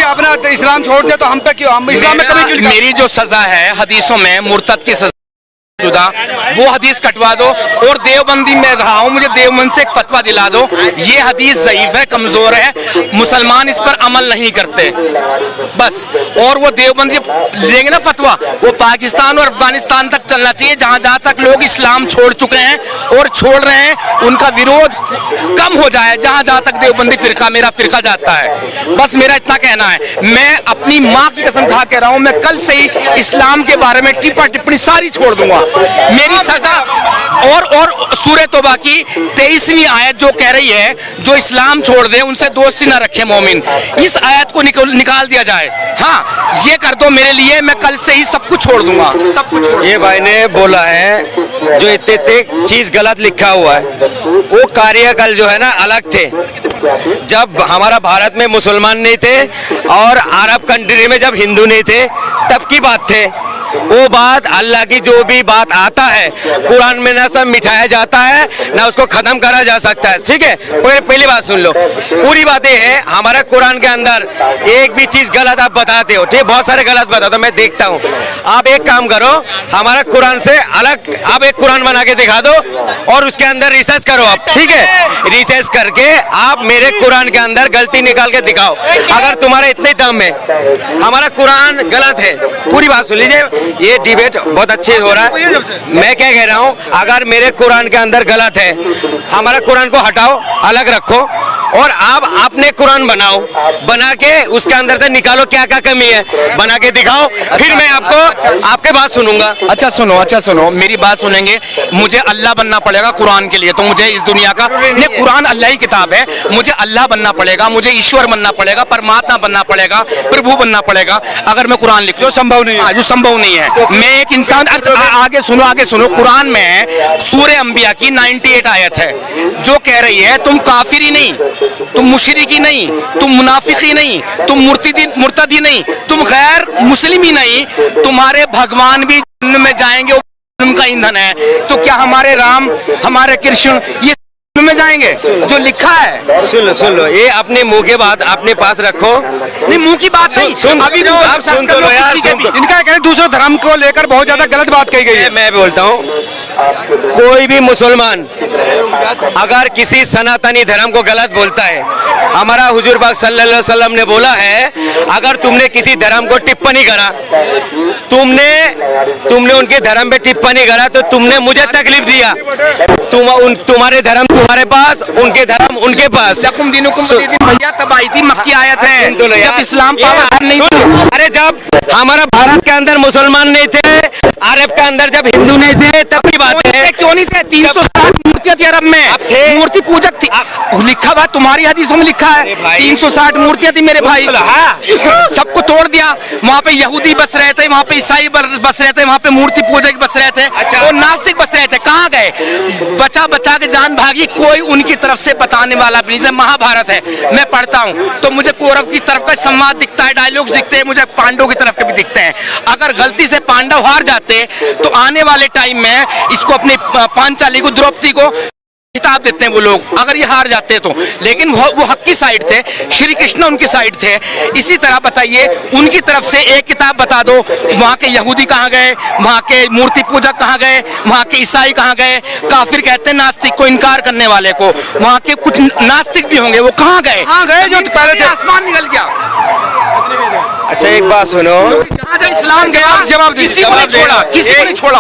आपने इस्लाम छोड़ दिया तो हम पे क्यों, हम इस्लाम में कभी क्यों? मेरी जो सजा है हदीसों में मुर्तद की सजा जुदा, वो हदीस कटवा दो। और देवबंदी में रहा हूं, मुझे देवबंद से एक फतवा दिला दो, ये हदीस ज़ईफ है, कमजोर है, मुसलमान इस पर अमल नहीं करते बस। और वो देवबंदी लेंगे ना फतवा, वो पाकिस्तान और अफगानिस्तान तक चलना चाहिए, जहां जहां तक लोग इस्लाम छोड़ चुके हैं और छोड़ रहे हैं, उनका विरोध कम हो जाए, जहां जहां तक देवबंदी फिरका मेरा फिरका जाता है। बस मेरा इतना कहना है। मैं अपनी माँ की कसम खा कह रहा हूं, मैं कल से ही इस्लाम के बारे में टिप्पा टिप्पणी सारी छोड़ दूंगा। मेरी सजा और सूरह तौबा की 23वीं आयत जो कह रही है, जो इस्लाम छोड़ दे उनसे दोस्ती ना रखे मोमिन, इस आयत को निकाल दिया जाए। हाँ, ये कर दो मेरे लिए, मैं कल से ही सब कुछ छोड़ दूंगा, सब कुछ छोड़। ये भाई ने बोला है जो इतने चीज गलत लिखा हुआ है, वो कार्यकाल जो है ना अलग थे, जब हमारा भारत में मुसलमान नहीं थे और अरब कंट्री में जब हिंदू नहीं थे, तब की बात थे। वो बात अल्लाह की जो भी बात आता है कुरान में ना सब मिटाया जाता है ना उसको खत्म करा जा सकता है, ठीक है। पहली बात सुन लो, पूरी बात ये है हमारा कुरान के अंदर एक भी चीज गलत आप बताते हो, ठीक, बहुत सारे गलत बताते हो, मैं देखता हूँ। आप एक काम करो, हमारा कुरान से अलग आप एक कुरान बना के दिखा दो और उसके अंदर रिसर्च करो आप, ठीक है। रिसर्च करके आप मेरे कुरान के अंदर गलती निकाल के दिखाओ। अगर तुम्हारे इतने दम में हमारा कुरान गलत है, पूरी बात सुन लीजिए, ये डिबेट बहुत अच्छे हो रहा है। मैं क्या कह रहा हूँ, अगर मेरे कुरान के अंदर गलत है, हमारा कुरान को हटाओ, अलग रखो और आप अपने कुरान बनाओ, बना के उसके अंदर से निकालो क्या क्या कमी है, बना के दिखाओ, फिर मैं आपको आपके बात सुनूंगा। अच्छा सुनो, मेरी बात सुनेंगे। मुझे अल्लाह बनना पड़ेगा कुरान के लिए, तो मुझे इस दुनिया का नहीं, कुरान अल्लाह की किताब है, मुझे अल्लाह बनना पड़ेगा, मुझे ईश्वर बनना पड़ेगा, परमात्मा बनना पड़ेगा, प्रभु बनना पड़ेगा, अगर मैं कुरान लिखूं, जो संभव नहीं है, जो संभव नहीं है। मैं एक इंसान, आगे सुनो, कुरान में सूरह अंबिया की 98 आयत है जो कह रही है तुम काफिर ही नहीं, तुम मुशरिकी नहीं, तुम मुनाफिकी नहीं, तुम मुर्तदी नहीं, तुम गैर मुस्लिम ही नहीं, तुम्हारे भगवान भी जन्नत में जाएंगे, उनका ईंधन है। तो क्या हमारे राम, हमारे कृष्ण ये में जाएंगे जो लिखा है? सुन लो, ये अपने मुंह के बात अपने पास रखो। नहीं, मुंह की बात नहीं, सुन, अभी जो आप सुन तो लो यार, इनका कहना दूसरे धर्म को लेकर बहुत ज्यादा गलत बात कही गई है। मैं बोलता हूँ, कोई भी मुसलमान अगर किसी सनातनी धर्म को गलत बोलता है, हमारा हुजूर पाक सल्लल्लाहु अलैहि वसल्लम ने बोला है, अगर तुमने किसी धर्म को टिप्पणी करा, तुमने उनके धर्म पे टिप्पणी करा तो तुमने मुझे तकलीफ दिया। तुम्हारे धर्म तुम्हारे पास, उनके धर्म उनके पास। भैया तब आई थी मक्की आयत है, जब इस्लाम नहीं। अरे जब हमारा भारत के अंदर मुसलमान नहीं थे, अरब के अंदर जब हिंदू नहीं थे, तब की बात है। क्यों नहीं थे? 360 मूर्तियां थी अरब में, मूर्ति पूजक थी, लिखा हुआ तुम्हारी हदीसों में लिखा है 360 मूर्तियां थी मेरे भाई। सबको तोड़ दिया, वहाँ पे यहूदी बस रहे थे, वहाँ पे ईसाई बस रहे थे, वहाँ पे मूर्ति पूजक बस रहे थे और नास्तिक बस रहे थे। कहाँ गए? बचा के जान भागी, कोई उनकी तरफ से बताने वाला भी नहीं। महाभारत है, मैं पढ़ता हूँ तो मुझे कौरव की तरफ का संवाद दिखता है, डायलॉग्स दिखते हैं, मुझे पांडव की तरफ के भी दिखते हैं। अगर गलती से पांडव हार जाते तो आने वाले टाइम में इसको अपनी पांचाली को, द्रौपदी को किताब देते हैं वो लोग, अगर ये हार जाते तो। लेकिन वो हक की साइड थे, श्री कृष्ण उनकी साइड थे। इसी तरह बताइए, उनकी तरफ से एक किताब बता दो, वहाँ के यहूदी कहाँ गए, वहाँ के मूर्ति पूजक कहाँ गए, वहाँ के ईसाई कहाँ गए? काफिर कहते हैं नास्तिक को, इनकार करने वाले को। वहाँ के कुछ नास्तिक भी होंगे, वो कहाँ गए? जो पहले थे, आसमान निकल गया। अच्छा एक बात सुनो, जहाँ इस्लाम गया जवाब किसी को नहीं छोड़ा।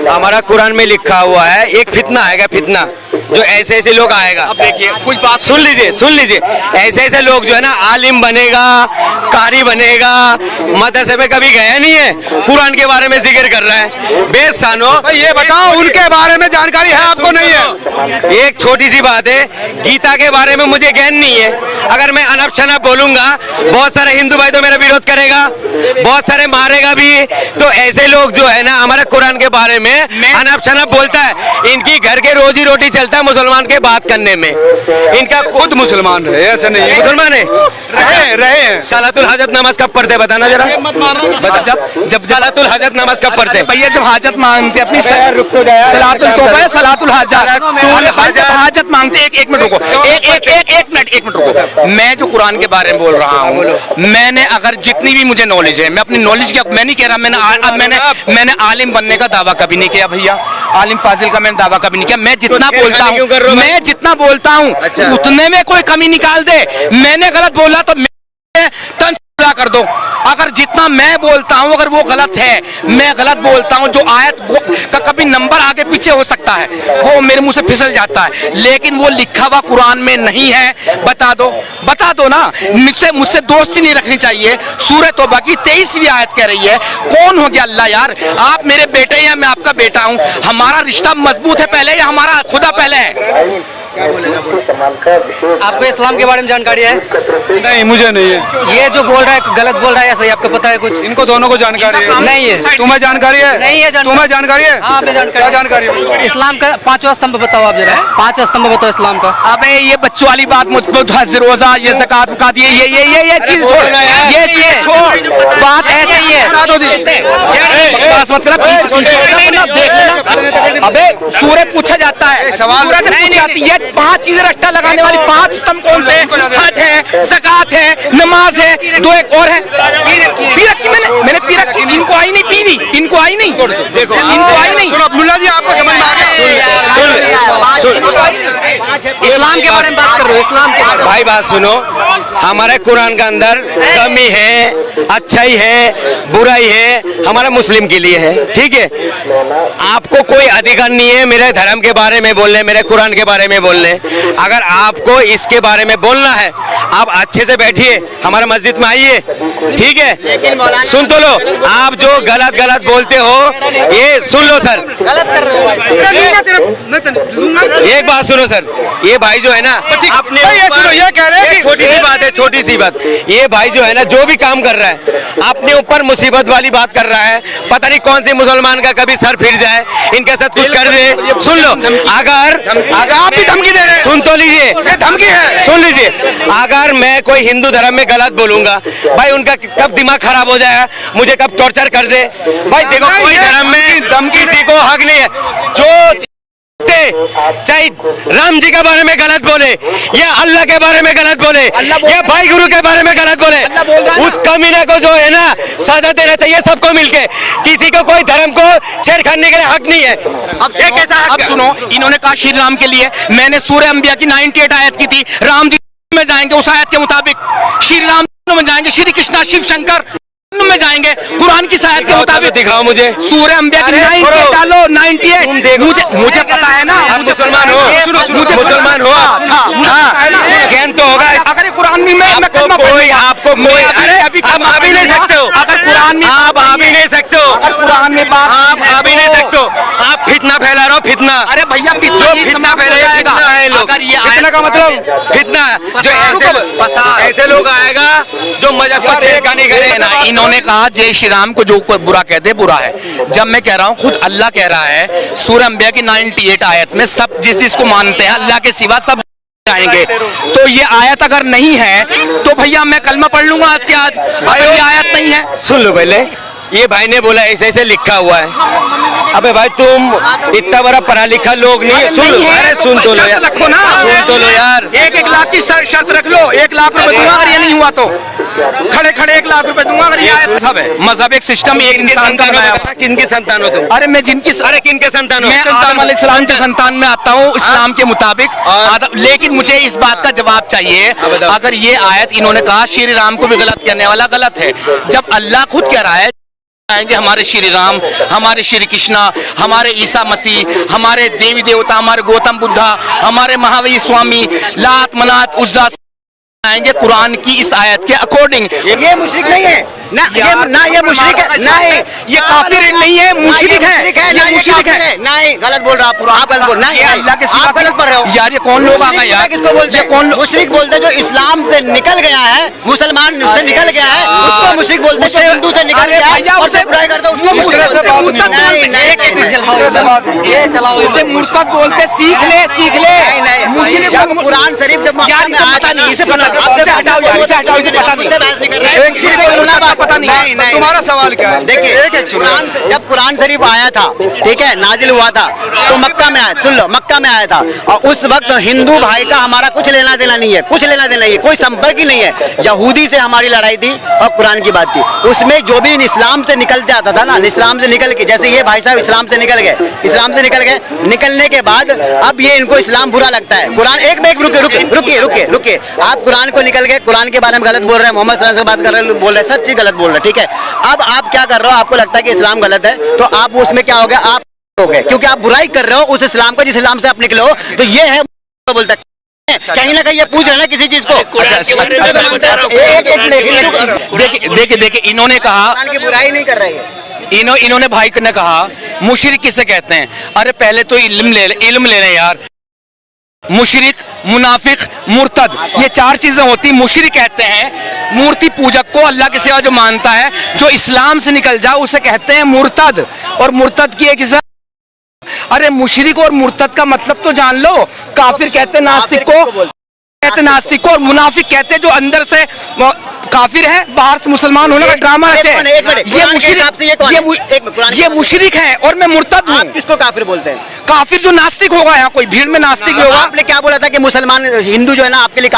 हमारा कुरान में लिखा हुआ है एक फितना आएगा, फितना जो ऐसे लोग आएगा। अब देखिए कुछ बात सुन लीजिए, ऐसे लोग जो है ना, आलिम बनेगा, कारी बनेगा, मदरसे में कभी गया नहीं है, कुरान के बारे में जिक्र कर रहा है। बेसानो ये बताओ, उनके बारे में जानकारी है आपको? नहीं है। एक छोटी सी बात है, गीता के बारे में मुझे ज्ञान नहीं है। अगर मैं अनप शनप बोलूंगा, बहुत सारे हिंदू भाई तो मेरा विरोध करेगा, बहुत सारे मारेगा भी। तो ऐसे लोग जो है ना, हमारे कुरान के बारे में अनप शनप बोलता है, इनकी घर के रोजी रोटी चलता है मुसलमान के बात करने में। इनका खुद मुसलमान रहे, ऐसा नहीं है। मुसलमान है, रहे हैं। सलातुल हाजत नमाज कब पढ़ते बताना जरा। जब सलातुल हाजत नमाज कब पढ़ते? भैया जब हाजत मांगते अपनी रुक तो जाए। सलातुल तौबा है, सलातुल हाजत। सलातुल हाजत। हाजत मांगते एक मिनट रुको, एक मिनट रुको। मैं जो कुरान के बारे में बोल रहा हूँ, मैंने अगर जितनी भी मुझे नॉलेज है, मैं अपनी नॉलेज की, मैं नहीं कह रहा मैंने आलिम बनने का दावा कभी नहीं किया भैया, आलिम फाजिल का मैंने दावा कभी नहीं किया। मैं जितना बोलता हूँ, मैं जितना बोलता हूँ उतने में कोई कमी निकाल दे। मैंने गलत बोला तो तंज कर दो। अगर जितना मैं बोलता हूं अगर वो गलत है, मैं गलत बोलता हूं, जो आयत का कभी नंबर आगे पीछे हो सकता है, वो मेरे मुंह से फिसल जाता है, लेकिन वो लिखा हुआ कुरान में नहीं है। बता दो ना। मुझसे दोस्ती नहीं रखनी चाहिए। सूरह तौबा की 23वीं आयत कह रही है, कौन हो गया अल्लाह यार? आप मेरे बेटे हैं, मैं आपका बेटा हूं। हमारा रिश्ता मजबूत है पहले या हमारा खुदा पहले है? आपको इस्लाम के बारे में जानकारी है? नहीं, मुझे नहीं है। ये जो बोल रहा है गलत बोल रहा है या सही, आपको पता है कुछ? इनको दोनों को जानकारी है। नहीं है। तुम्हें जानकारी है? नहीं है जानकारी। तुम्हें जानकारी है? हाँ, हमें जानकारी। क्या जानकारी है? इस्लाम का 5वां स्तंभ बताओ आप जरा। 5 स्तंभ बताओ इस्लाम का। अबे ये बच्चों वाली बात मुझ हज रोजा, ये ज़कात वकात, ये चीज छोड़, ये चीज छोड़। बात ऐसे ही है। बस मत कर, देख लेना। अबे सूरह पूछा जाता है, सवाल नहीं आती। ये 5 चीजें रट्टा लगाने वाली 5 स्तंभ कौन से? हज है, ज़कात है, नमाज है, 2 एक और है। पी रखी मैंने पी रखी। इनको आई नहीं, पीवी इनको आई नहीं। देखो इनको आई नहीं। सुनो अब्दुल्ला जी, आपको समझ में आ गया? इस्लाम के बारे में बात कर रहे हो, इस्लाम के बारे में। भाई बात सुनो, हमारे कुरान के अंदर कमी है, अच्छाई है, बुराई है, हमारे मुस्लिम के लिए है, ठीक है। आपको कोई अधिकार नहीं है मेरे धर्म के बारे में बोलने, मेरे कुरान के बारे में बोलने। अगर आपको इसके बारे में बोलना है, आप अच्छे से बैठिए, हमारे मस्जिद में आइए, ठीक है। सुन तो लो, आप जो गलत बोलते हो, ये सुन लो सर। गलत कर रहे हो। एक बात सुनो सर, ये भाई जो है ना, अपने ये सुनो, ये कह रहे हैं कि छोटी सी बात है, छोटी सी बात। ये भाई जो है ना, जो भी काम कर रहा है, अपने ऊपर मुसीबत वाली बात कर रहा है। पता नहीं कौन सी मुसलमान का कभी सर फिर जाए, इनके साथ कुछ कर दे। सुन लो, अगर आप भी धमकी दे रहे हैं। सुन तो लीजिए, ये धमकी है। सुन लीजिए। अगर मैं कोई हिंदू धर्म में गलत बोलूंगा, भाई उनका कब दिमाग खराब हो जाएगा, मुझे कब टॉर्चर कर दे। भाई देखो, कोई धर्म में धमकी किसी को हक नहीं है। जो चाहे राम जी के बारे में गलत बोले या अल्लाह के बारे में गलत बोले या भाई गुरु के बारे में गलत बोले, उस कमीने को जो है ना सजा देना चाहिए सबको मिलके। किसी को कोई धर्म को छेड़खानी के लिए हक नहीं है। अब ये कैसा हक? अब सुनो, इन्होंने कहा श्री राम के लिए, मैंने सूरह अंबिया की 98 आयत की थी, राम जी में जाएंगे उस आयत के मुताबिक, श्री राम में जाएंगे, श्री कृष्णा शिव शंकर में जाएंगे कुरान की आयत के मुताबिक। दिखाओ मुझे सूरह अंबिया की 98 डालो, 98। मुझे पता है ना, आप मुसलमान हो, मुझे मुसलमान हो, ज्ञान तो होगा। अगर कुरान में आपको कोई अरे अभी आप आ भी नहीं सकते हो। अगर कुरान में आप आ भी नहीं सकते हो, अगर कुरान में बात आप आ भी नहीं सकते हो। आप फितना फैला रहे हो, फितना। अरे भैया फितना फैलाया, फितना है लोग। अगर ये फितना का मतलब फितना, जो ऐसे लोग आएगा जो मजहब को छेड़खानी करे ना। इन्होंने कहा जय श्री राम को जो बुरा कहते बुरा है। जब मैं कह रहा हूँ, खुद अल्लाह कह रहा है सूरह अंबिया की 98 आयत में, सब जिसको मानते हैं अल्लाह के सिवा सब जाएंगे। तो ये आयत अगर नहीं है तो भैया मैं कलमा पढ़ लूंगा आज के आज। अगर ये आयत नहीं है, सुन लो पहले, ये भाई ने बोला ऐसे ऐसे लिखा हुआ है। अबे भाई तुम इतना बड़ा पढ़ा लिखा लोग नहीं है। सुन लो, अरे सुन तो लो यार, रखो ना, सुन तो लो यार। 1 लाख की शर्त रख लो, 1 लाख रुपए दूंगा अगर ये नहीं हुआ तो। खड़े 1 लाख रुपए दूंगा अगर ये मजहब है। मजहब एक सिस्टम, एक इंसान का बनाया। किनके संतान हो तुम? अरे मैं जिनकी, अरे किनके संतान हो? मैं आदम अलैहिस्सलाम के संतान में आता हूँ इस्लाम के मुताबिक। लेकिन मुझे इस बात का जवाब चाहिए, अगर ये आयत इन्होंने कहा श्री राम को भी गलत कहने वाला गलत है, जब अल्लाह खुद कह रहा है आएंगे हमारे श्री राम, हमारे श्री कृष्णा, हमारे ईसा मसीह, हमारे देवी देवता, हमारे गौतम बुद्धा, हमारे महावीर स्वामी, लात मनात उज्जा आएंगे कुरान की इस आयत के अकॉर्डिंग। ये मुशरिक नहीं है, ना ये मुशरिक है, नहीं ये काफिर नहीं है, मुशरिक है, ये मुशरिक है। नहीं, गलत बोल रहा आप गलत बोल ये अल्लाह के सिवा आप गलत पढ़ रहे हो यार। ये कौन लोग आ गए यार? किसको बोलते हैं? कौन मुशरिक बोलते हैं जो इस्लाम से निकल गया है, मुसलमान से निकल गया है, उसको मुशरिक बोलते हैं। जो हिंदू से निकल गया है और से बुराई करता है उसको इस तरह से बात नहीं होती। ये चलाओ, उसे मुर्तद बोलते। सीख ले नहीं, जब कुरान शरीफ जब यार इसे पता नहीं, इसे पता नहीं, इसे हटाओ यार, इसे हटाओ, इसे पता नहीं, पता नहीं। तुम्हारा सवाल क्या है? देखिए, एक कुरान जब कुरान शरीफ आया था, ठीक है, नाजिल हुआ था, तो मक्का में आया, सुन लो, मक्का में आया था। और उस वक्त हिंदू भाई का हमारा कुछ लेना देना नहीं है, कुछ लेना देना नहीं है, कोई संपर्क ही नहीं है। यहूदी से हमारी लड़ाई थी और कुरान की बात थी। उसमें जो भी इस्लाम से निकल जाता था ना, इस्लाम से निकल के, जैसे ये भाई साहब इस्लाम से निकल गए, इस्लाम से निकल गए, निकलने के बाद अब ये इनको इस्लाम बुरा लगता है। कुरान एक रुके, आप कुरान को निकल गए, कुरान के बारे में गलत बोल रहे हैं, मोहम्मद सल्लल्लाहु अलैहि वसल्लम से बात कर रहे हैं, बोल रहे हैं, सब चीज गलत बोल रहे हैं, ठीक है। अब आप क्या कर रहे हो? आपको लगता है कि इस्लाम गलत है, तो आप उसमें क्या हो गया? आप हो गए, क्योंकि आप बुराई कर रहे हो उस इस्लाम का जिस इस्लाम से आप निकले हो। तो ये है बोलता है, कहीं ना कहीं ये पूछ रहे ना किसी चीज को। देखिए इन्होंने कहा, कुरान की बुराई नहीं कर रही है। इन्होंने भाई ने कहा मुशरिक किसे कहते हैं? अरे पहले तो इल्म ले लें यार। मुशरिक, मुनाफिक, मुर्तद, ये चार चीजें होती। मुशरिक कहते हैं मूर्ति पूजक को, अल्लाह के सिवा जो मानता है, जो इस्लाम से निकल जाए उसे कहते हैं मुर्तद। और मुर्तद की एक इज़्ज़त, अरे मुशरिक और मुर्तद का मतलब तो जान लो। काफिर कहते हैं नास्तिक को, और मुनाफिक कहते हैं जो अंदर से काफिर है, बाहर से मुसलमान होने का ड्रामा रचे। ये मुशरिक है और मैं मुर्तद हूँ। आप किसको काफिर बोलते हैं? काफिर जो नास्तिक होगा, यहाँ कोई भीड़ में नास्तिक भी होगा। आपने क्या बोला था कि मुसलमान हिंदू जो है ना आपके लिए